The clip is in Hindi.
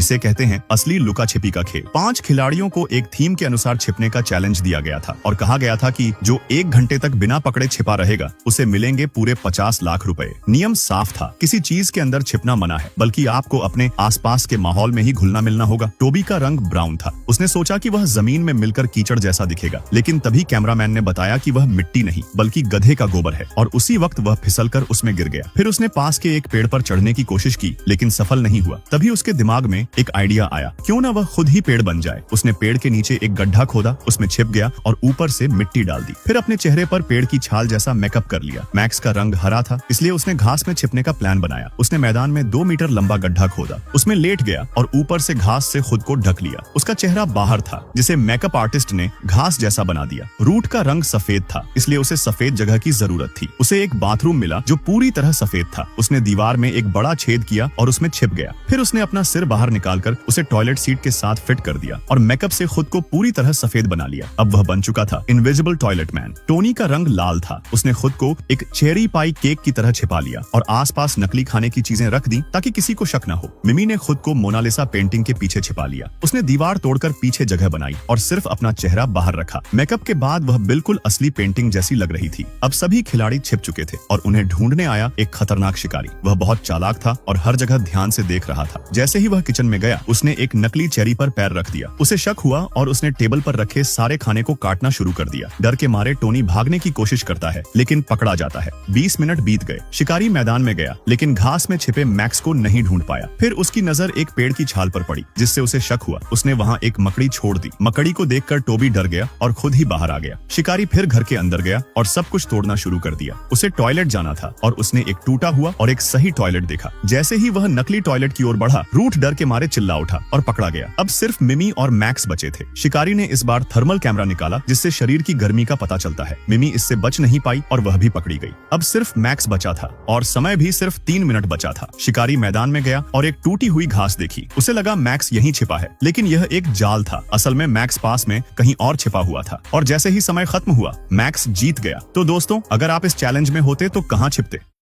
इसे कहते हैं असली लुका छिपी का खेल। 5 खिलाड़ियों को एक थीम के अनुसार छिपने का चैलेंज दिया गया था और कहा गया था कि जो 1 घंटे तक बिना पकड़े छिपा रहेगा उसे मिलेंगे पूरे 50 लाख रुपए। नियम साफ था, किसी चीज के अंदर छिपना मना है, बल्कि आपको अपने आसपास के माहौल में ही घुलना मिलना होगा। टोबी का रंग ब्राउन था। उसने सोचा कि वह जमीन में मिलकर कीचड़ जैसा दिखेगा, लेकिन तभी कैमरामैन ने बताया कि वह मिट्टी नहीं बल्कि गधे का गोबर है और उसी वक्त वह फिसलकर उसमें गिर गया। फिर उसने पास के एक पेड़ पर चढ़ने की कोशिश की, लेकिन सफल नहीं हुआ। तभी उसके दिमाग में एक आइडिया आया, क्यों ना वह खुद ही पेड़ बन जाए। उसने पेड़ के नीचे एक गड्ढा खोदा, उसमें छिप गया और ऊपर से मिट्टी डाल दी। फिर अपने चेहरे पर पेड़ की छाल जैसा मेकअप कर लिया। मैक्स का रंग हरा था, इसलिए उसने घास में छिपने का प्लान बनाया। उसने मैदान में 2 मीटर लंबा गड्ढा खोदा, उसमें लेट गया और ऊपर से घास से खुद को ढक लिया। उसका चेहरा बाहर था, जिसे मेकअप आर्टिस्ट ने घास जैसा बना दिया। रूट का रंग सफेद था, इसलिए उसे सफेद जगह की जरूरत थी। उसे एक बाथरूम मिला जो पूरी तरह सफेद था। उसने दीवार में एक बड़ा छेद किया और उसमें छिप गया। फिर उसने अपना सिर बाहर निकालकर उसे टॉयलेट सीट के साथ फिट कर दिया और मेकअप से खुद को पूरी तरह सफेद बना लिया। अब वह बन चुका था इनविजिबल टॉयलेट मैन। टोनी का रंग लाल था। उसने खुद को एक चेरी पाई केक की तरह छिपा लिया और आसपास नकली खाने की चीजें रख दी ताकि किसी को शक न हो। मिमी ने खुद को मोनालिसा पेंटिंग के पीछे छिपा लिया। उसने दीवार तोड़कर पीछे जगह बनाई और सिर्फ अपना चेहरा बाहर रखा। मेकअप के बाद वह बिल्कुल असली पेंटिंग जैसी लग रही थी। अब सभी खिलाड़ी छिप चुके थे और उन्हें ढूंढने आया एक खतरनाक शिकारी। वह बहुत चालाक था और हर जगह ध्यान से देख रहा था। जैसे ही वह किचन में गया, उसने एक नकली चेरी पर पैर रख दिया। उसे शक हुआ और उसने टेबल पर रखे सारे खाने को काटना शुरू कर दिया। डर के मारे टोनी भागने की कोशिश करता है, लेकिन पकड़ा जाता है। 20 मिनट बीत गए। शिकारी मैदान में गया, लेकिन घास में छिपे मैक्स को नहीं ढूंढ पाया। फिर उसकी नजर एक पेड़ की छाल पर पड़ी, जिससे उसे शक हुआ। उसने वहाँ एक मकड़ी छोड़ दी। मकड़ी को देखकर टोबी डर गया और खुद ही बाहर आ गया। शिकारी फिर घर के अंदर गया और सब कुछ तोड़ना शुरू कर दिया। उसे टॉयलेट जाना था और उसने एक टूटा हुआ और एक सही टॉयलेट देखा। जैसे ही वह नकली टॉयलेट की ओर बढ़ा, रूट डर के मारे चिल्ला उठा और पकड़ा गया। अब सिर्फ मिमी और मैक्स बचे थे। शिकारी ने इस बार थर्मल कैमरा निकाला, जिससे शरीर की गर्मी का पता चलता है। मिमी इससे बच नहीं पाई और वह भी पकड़ी गई। अब सिर्फ मैक्स बचा था और समय भी सिर्फ 3 मिनट बचा था। शिकारी मैदान में गया और एक टूटी हुई घास देखी। उसे लगा मैक्स यहीं छिपा है, लेकिन यह एक जाल था। असल में मैक्स पास में कहीं और छिपा हुआ था और जैसे ही समय खत्म हुआ, मैक्स जीत गया। तो दोस्तों, अगर आप इस चैलेंज में होते तो कहाँ छिपते?